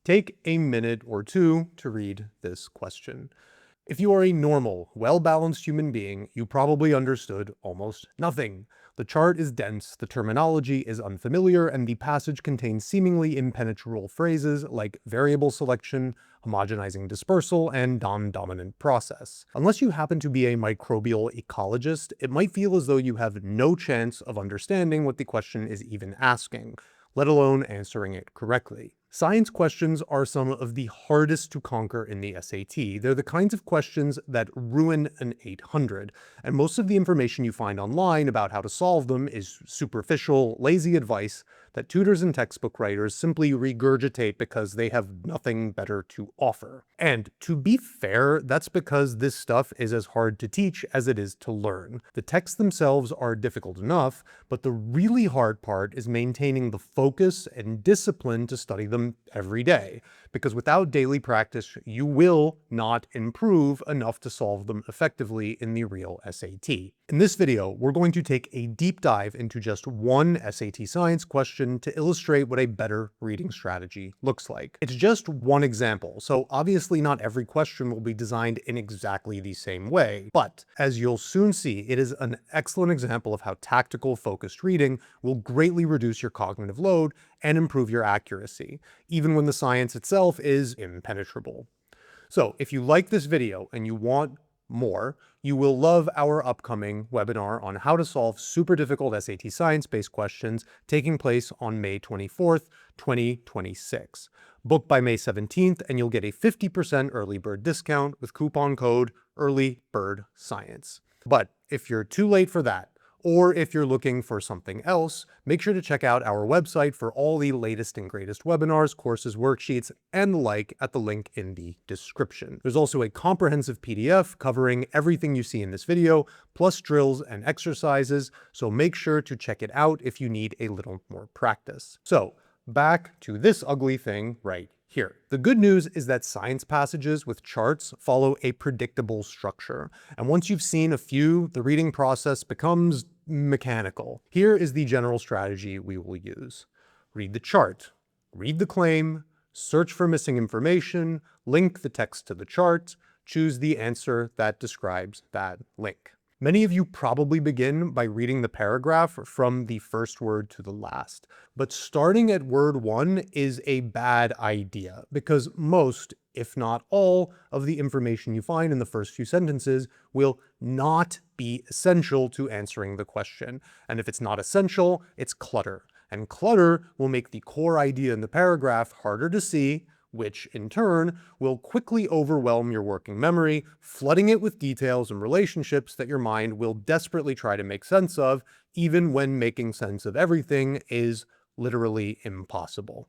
Take a minute or two to read this question. If you are a normal, well-balanced human being, you probably understood almost nothing. The chart is dense, the terminology is unfamiliar, and the passage contains seemingly impenetrable phrases like variable selection, homogenizing dispersal, and non-dominant process. Unless you happen to be a microbial ecologist, it might feel as though you have no chance of understanding what the question is even asking, let alone answering it correctly. Science questions are some of the hardest to conquer in the SAT. They're the kinds of questions that ruin an 800, and most of the information you find online about how to solve them is superficial, lazy advice that tutors and textbook writers simply regurgitate because they have nothing better to offer. And to be fair, that's because this stuff is as hard to teach as it is to learn. The texts themselves are difficult enough, but the really hard part is maintaining the focus and discipline to study them every day, because without daily practice, you will not improve enough to solve them effectively in the real SAT. In this video, we're going to take a deep dive into just one SAT science question to illustrate what a better reading strategy looks like. It's just one example, so obviously not every question will be designed in exactly the same way, but as you'll soon see, it is an excellent example of how tactical, focused reading will greatly reduce your cognitive load and improve your accuracy, even when the science itself is impenetrable. So if you like this video and you want more, you will love our upcoming webinar on how to solve super difficult SAT science-based questions taking place on May 24th, 2026. Book by May 17th and you'll get a 50% early bird discount with coupon code EARLYBIRDSCIENCE. But if you're too late for that, or if you're looking for something else, make sure to check out our website for all the latest and greatest webinars, courses, worksheets, and the like at the link in the description. There's also a comprehensive PDF covering everything you see in this video, plus drills and exercises, so make sure to check it out if you need a little more practice. So, back to this ugly thing right here. The good news is that science passages with charts follow a predictable structure, and once you've seen a few, the reading process becomes mechanical. Here is the general strategy we will use. Read the chart, read the claim, search for missing information, link the text to the chart, choose the answer that describes that link. Many of you probably begin by reading the paragraph from the first word to the last, but starting at word 1 is a bad idea because most, if not all, of the information you find in the first few sentences will not be essential to answering the question. And if it's not essential, it's clutter. And clutter will make the core idea in the paragraph harder to see, which in turn will quickly overwhelm your working memory, flooding it with details and relationships that your mind will desperately try to make sense of, even when making sense of everything is literally impossible.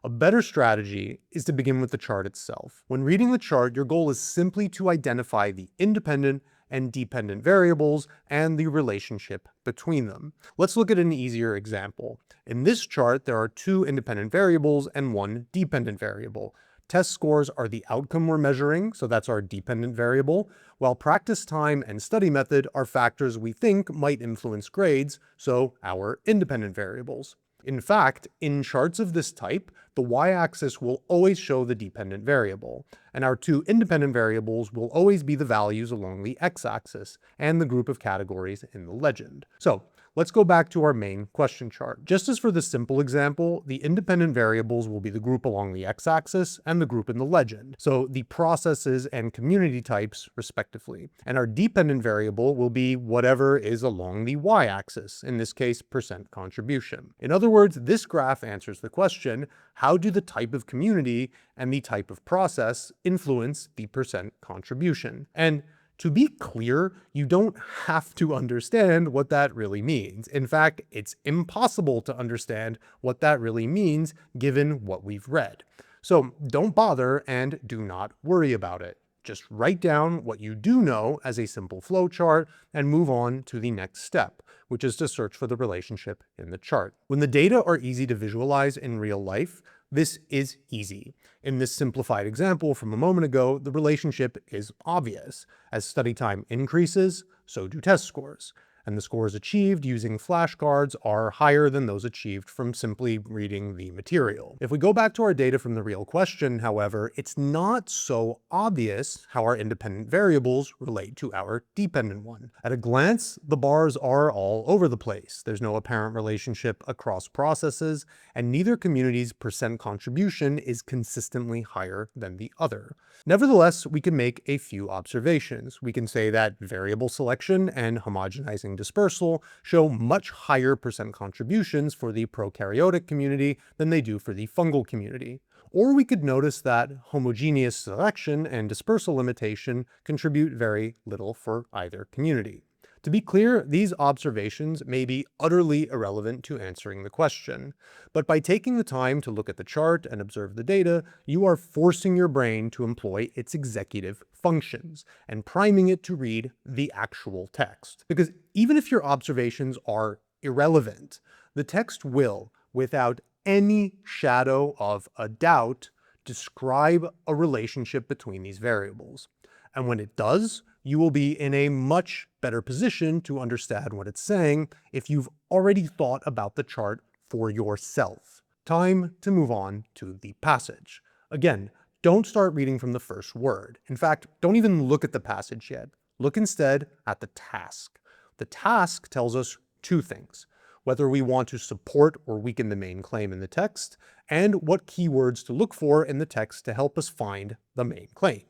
A better strategy is to begin with the chart itself. When reading the chart, your goal is simply to identify the independent and dependent variables and the relationship between them. Let's look at an easier example. In this chart, there are 2 independent variables and 1 dependent variable. Test scores are the outcome we're measuring, so that's our dependent variable, while practice time and study method are factors we think might influence grades, so our independent variables. In fact, in charts of this type, the y-axis will always show the dependent variable, and our 2 independent variables will always be the values along the x-axis and the group of categories in the legend. So, let's go back to our main question chart. Just as for the simple example, the independent variables will be the group along the x-axis and the group in the legend, so the processes and community types respectively. And our dependent variable will be whatever is along the y-axis, in this case percent contribution. In other words, this graph answers the question, how do the type of community and the type of process influence the percent contribution? And to be clear, you don't have to understand what that really means. In fact, it's impossible to understand what that really means given what we've read. So don't bother and do not worry about it. Just write down what you do know as a simple flowchart and move on to the next step, which is to search for the relationship in the chart. When the data are easy to visualize in real life, this is easy. In this simplified example from a moment ago, the relationship is obvious. As study time increases, so do test scores. and the scores achieved using flashcards are higher than those achieved from simply reading the material. If we go back to our data from the real question, however, it's not so obvious how our independent variables relate to our dependent one. At a glance, the bars are all over the place. There's no apparent relationship across processes, and neither community's percent contribution is consistently higher than the other. Nevertheless, we can make a few observations. We can say that variable selection and homogenizing dispersal show much higher percent contributions for the prokaryotic community than they do for the fungal community. Or we could notice that homogeneous selection and dispersal limitation contribute very little for either community. To be clear, these observations may be utterly irrelevant to answering the question, but by taking the time to look at the chart and observe the data, you are forcing your brain to employ its executive functions and priming it to read the actual text. Because even if your observations are irrelevant, the text will, without any shadow of a doubt, describe a relationship between these variables. And when it does, you will be in a much better position to understand what it's saying if you've already thought about the chart for yourself. Time to move on to the passage. Again, don't start reading from the first word. In fact, don't even look at the passage yet. Look instead at the task. The task tells us two things: whether we want to support or weaken the main claim in the text, and what keywords to look for in the text to help us find the main claim.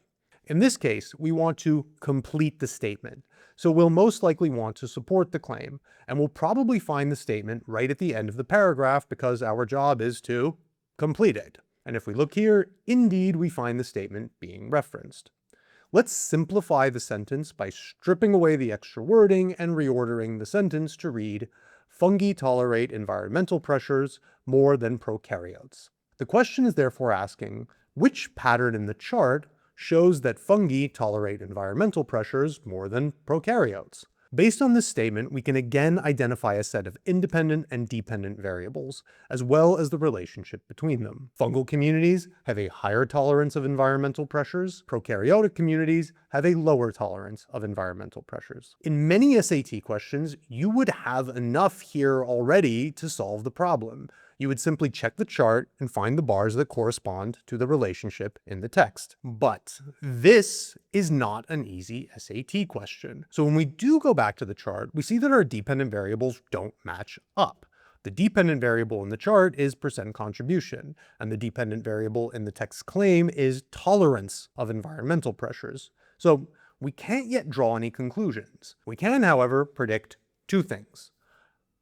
In this case, we want to complete the statement, so we'll most likely want to support the claim, and we'll probably find the statement right at the end of the paragraph because our job is to complete it. And if we look here, indeed we find the statement being referenced. Let's simplify the sentence by stripping away the extra wording and reordering the sentence to read, "Fungi tolerate environmental pressures more than prokaryotes." The question is therefore asking, which pattern in the chart shows that fungi tolerate environmental pressures more than prokaryotes? Based on this statement, we can again identify a set of independent and dependent variables, as well as the relationship between them. Fungal communities have a higher tolerance of environmental pressures. Prokaryotic communities have a lower tolerance of environmental pressures. In many SAT questions, you would have enough here already to solve the problem. You would simply check the chart and find the bars that correspond to the relationship in the text. But this is not an easy SAT question. So when we do go back to the chart, we see that our dependent variables don't match up. The dependent variable in the chart is percent contribution, and the dependent variable in the text claim is tolerance of environmental pressures. So we can't yet draw any conclusions. We can, however, predict two things.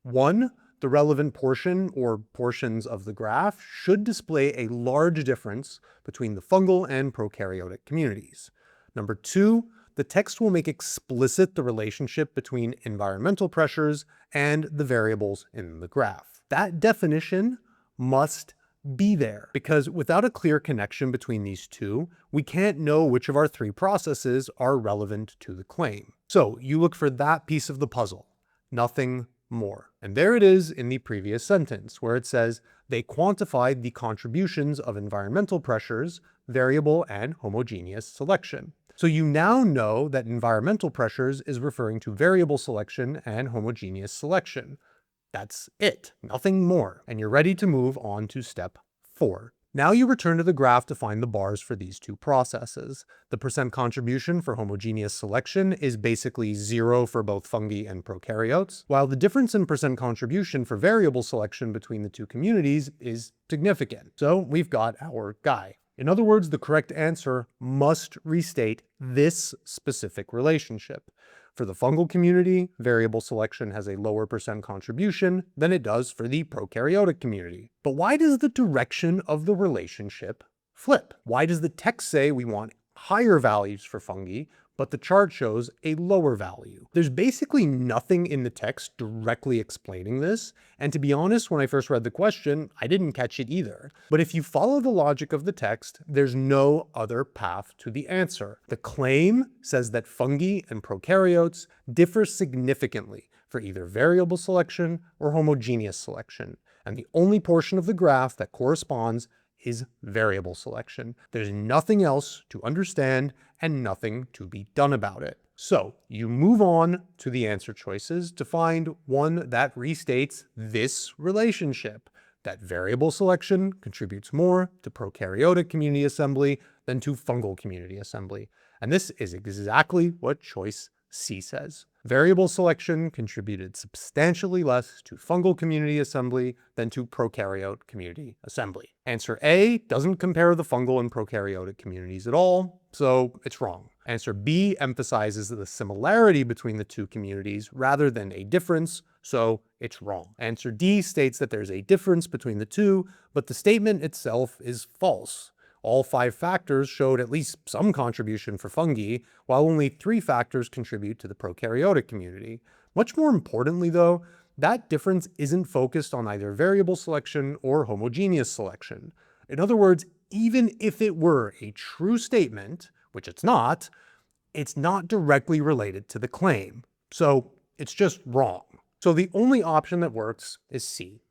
One, the relevant portion or portions of the graph should display a large difference between the fungal and prokaryotic communities. Number two, the text will make explicit the relationship between environmental pressures and the variables in the graph. That definition must be there, because without a clear connection between these two, we can't know which of our three processes are relevant to the claim. So you look for that piece of the puzzle, nothing more. And there it is in the previous sentence, where it says they quantified the contributions of environmental pressures, variable and homogeneous selection. So you now know that environmental pressures is referring to variable selection and homogeneous selection. That's it, nothing more. And you're ready to move on to step 4. Now you return to the graph to find the bars for these two processes. The percent contribution for homogeneous selection is basically 0 for both fungi and prokaryotes, while the difference in percent contribution for variable selection between the two communities is significant. So we've got our guy. In other words, the correct answer must restate this specific relationship. For the fungal community, variable selection has a lower percent contribution than it does for the prokaryotic community. But why does the direction of the relationship flip? Why does the text say we want higher values for fungi, but the chart shows a lower value? There's basically nothing in the text directly explaining this, and to be honest, when I first read the question, I didn't catch it either. But if you follow the logic of the text, there's no other path to the answer. The claim says that fungi and prokaryotes differ significantly for either variable selection or homogeneous selection, and the only portion of the graph that corresponds is variable selection. There's nothing else to understand and nothing to be done about it. So you move on to the answer choices to find one that restates this relationship, that variable selection contributes more to prokaryotic community assembly than to fungal community assembly. And this is exactly what choice C says. Variable selection contributed substantially less to fungal community assembly than to prokaryote community assembly. Answer A doesn't compare the fungal and prokaryotic communities at all, so it's wrong. Answer B emphasizes the similarity between the two communities rather than a difference, so it's wrong. Answer D states that there's a difference between the two, but the statement itself is false. All 5 factors showed at least some contribution for fungi, while only 3 factors contribute to the prokaryotic community. Much more importantly, though, that difference isn't focused on either variable selection or homogeneous selection. In other words, even if it were a true statement, which it's not directly related to the claim. So it's just wrong. So the only option that works is C.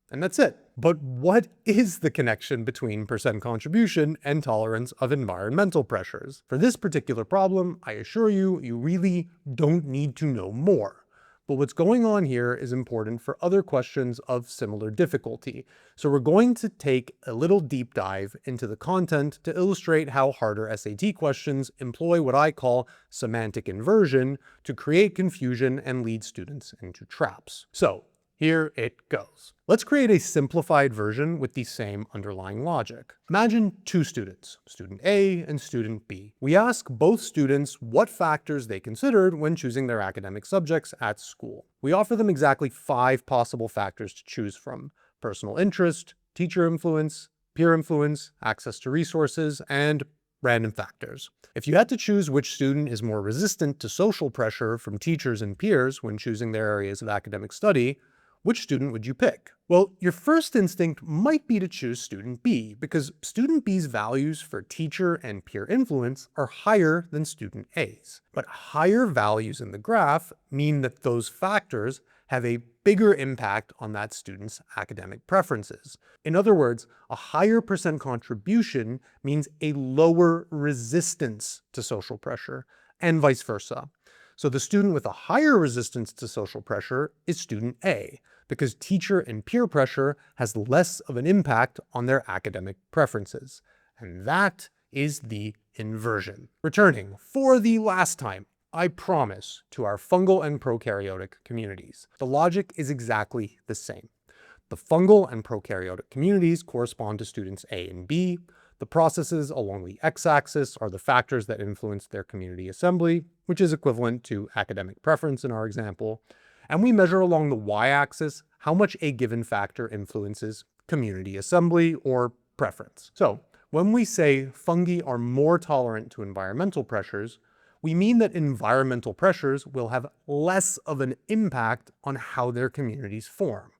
And that's it. But what is the connection between percent contribution and tolerance of environmental pressures? For this particular problem, I assure you, you really don't need to know more. But what's going on here is important for other questions of similar difficulty. So we're going to take a little deep dive into the content to illustrate how harder SAT questions employ what I call semantic inversion to create confusion and lead students into traps. So here it goes. Let's create a simplified version with the same underlying logic. Imagine 2 students, student A and student B. We ask both students what factors they considered when choosing their academic subjects at school. We offer them exactly 5 possible factors to choose from: personal interest, teacher influence, peer influence, access to resources, and random factors. If you had to choose which student is more resistant to social pressure from teachers and peers when choosing their areas of academic study, which student would you pick? Well, your first instinct might be to choose student B, because student B's values for teacher and peer influence are higher than student A's. But higher values in the graph mean that those factors have a bigger impact on that student's academic preferences. In other words, a higher percent contribution means a lower resistance to social pressure, and vice versa. So the student with a higher resistance to social pressure is student A, because teacher and peer pressure has less of an impact on their academic preferences. And that is the inversion. Returning for the last time, I promise, to our fungal and prokaryotic communities. The logic is exactly the same. The fungal and prokaryotic communities correspond to students A and B. The processes along the x-axis are the factors that influence their community assembly, which is equivalent to academic preference in our example. And we measure along the y-axis how much a given factor influences community assembly or preference. So when we say fungi are more tolerant to environmental pressures, we mean that environmental pressures will have less of an impact on how their communities form.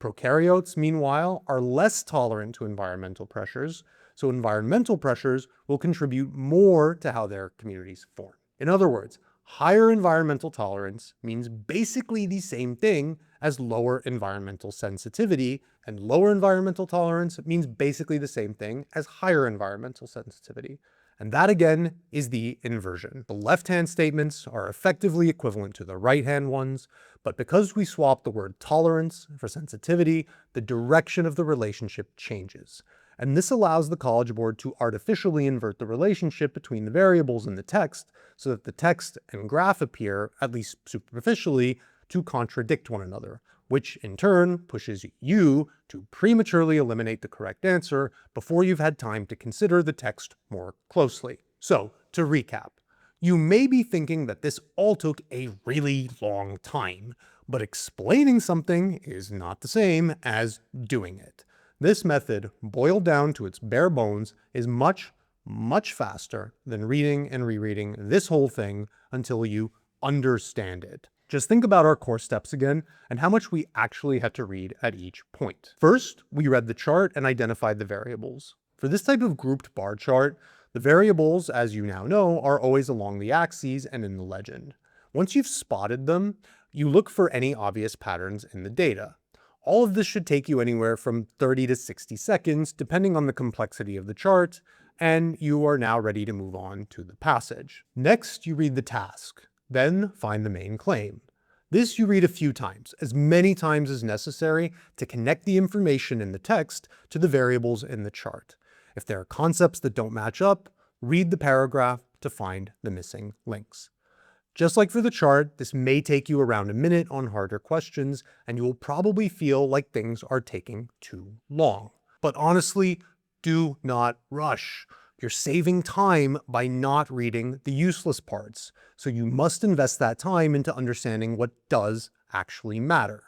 Prokaryotes, meanwhile, are less tolerant to environmental pressures, so environmental pressures will contribute more to how their communities form. In other words, higher environmental tolerance means basically the same thing as lower environmental sensitivity, and lower environmental tolerance means basically the same thing as higher environmental sensitivity. And that again is the inversion. The left-hand statements are effectively equivalent to the right-hand ones, but because we swap the word tolerance for sensitivity, the direction of the relationship changes. And this allows the College Board to artificially invert the relationship between the variables in the text so that the text and graph appear, at least superficially, to contradict one another, which in turn pushes you to prematurely eliminate the correct answer before you've had time to consider the text more closely. So, to recap, you may be thinking that this all took a really long time, but explaining something is not the same as doing it. This method, boiled down to its bare bones, is much, much faster than reading and rereading this whole thing until you understand it. Just think about our course steps again and how much we actually had to read at each point. First, we read the chart and identified the variables. For this type of grouped bar chart, the variables, as you now know, are always along the axes and in the legend. Once you've spotted them, you look for any obvious patterns in the data. All of this should take you anywhere from 30 to 60 seconds, depending on the complexity of the chart, and you are now ready to move on to the passage. Next, you read the task, then find the main claim. This you read a few times, as many times as necessary to connect the information in the text to the variables in the chart. If there are concepts that don't match up, read the paragraph to find the missing links. Just like for the chart, this may take you around a minute on harder questions, and you will probably feel like things are taking too long. But honestly, do not rush. You're saving time by not reading the useless parts, so you must invest that time into understanding what does actually matter.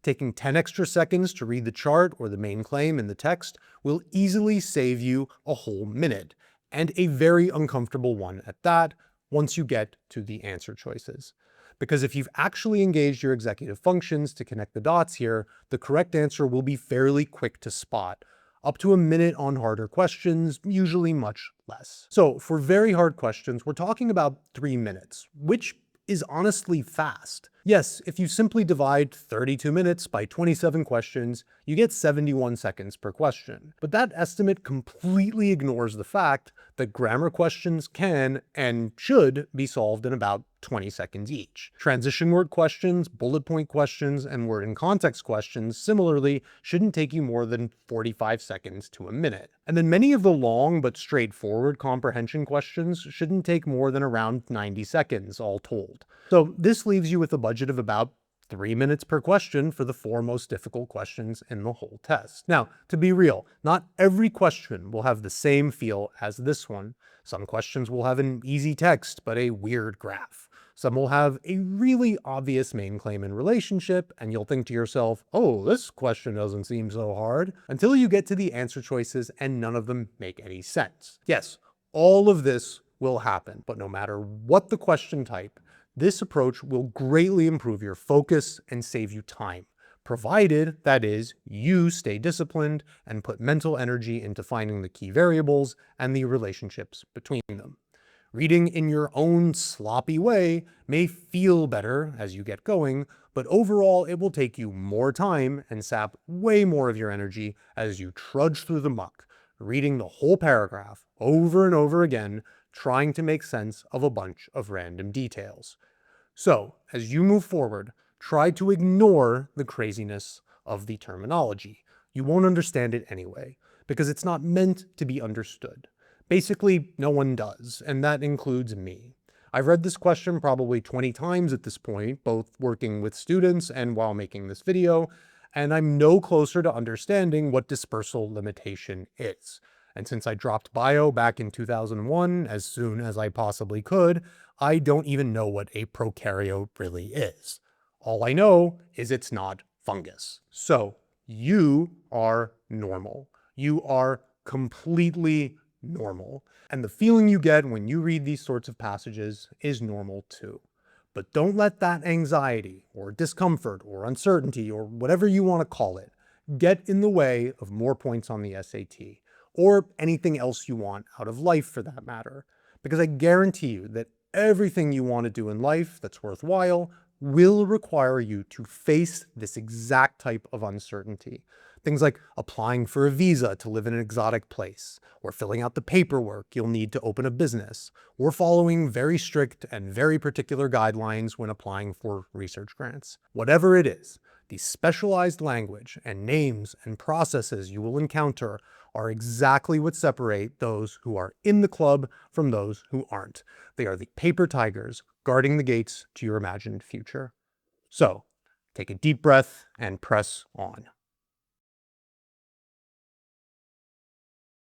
Taking 10 extra seconds to read the chart or the main claim in the text will easily save you a whole minute, and a very uncomfortable one at that, once you get to the answer choices. Because if you've actually engaged your executive functions to connect the dots here, the correct answer will be fairly quick to spot. Up to a minute on harder questions, usually much less. So for very hard questions, we're talking about 3 minutes, which is honestly fast. Yes, if you simply divide 32 minutes by 27 questions, you get 71 seconds per question. But that estimate completely ignores the fact that grammar questions can and should be solved in about 20 seconds each. Transition word questions, bullet point questions, and word and context questions similarly shouldn't take you more than 45 seconds to a minute. And then many of the long but straightforward comprehension questions shouldn't take more than around 90 seconds all told. So this leaves you with a budget of about 3 minutes per question for the 4 most difficult questions in the whole test. Now, to be real, not every question will have the same feel as this one. Some questions will have an easy text, but a weird graph. Some will have a really obvious main claim and relationship, and you'll think to yourself, oh, this question doesn't seem so hard, until you get to the answer choices and none of them make any sense. Yes, all of this will happen, but no matter what the question type, this approach will greatly improve your focus and save you time, provided, that is, you stay disciplined and put mental energy into finding the key variables and the relationships between them. Reading in your own sloppy way may feel better as you get going, but overall it will take you more time and sap way more of your energy as you trudge through the muck, reading the whole paragraph over and over again, trying to make sense of a bunch of random details. So, as you move forward, try to ignore the craziness of the terminology. You won't understand it anyway, because it's not meant to be understood. Basically, no one does, and that includes me. I've read this question probably 20 times at this point, both working with students and while making this video, and I'm no closer to understanding what dispersal limitation is. And since I dropped bio back in 2001 as soon as I possibly could, I don't even know what a prokaryote really is. All I know is it's not fungus. So you are normal. You are completely normal. And the feeling you get when you read these sorts of passages is normal too. But don't let that anxiety or discomfort or uncertainty or whatever you want to call it get in the way of more points on the SAT, or anything else you want out of life for that matter. Because I guarantee you that everything you want to do in life that's worthwhile will require you to face this exact type of uncertainty. Things like applying for a visa to live in an exotic place, or filling out the paperwork you'll need to open a business, or following very strict and very particular guidelines when applying for research grants. Whatever it is, the specialized language and names and processes you will encounter are exactly what separate those who are in the club from those who aren't. They are the paper tigers guarding the gates to your imagined future. So, take a deep breath and press on.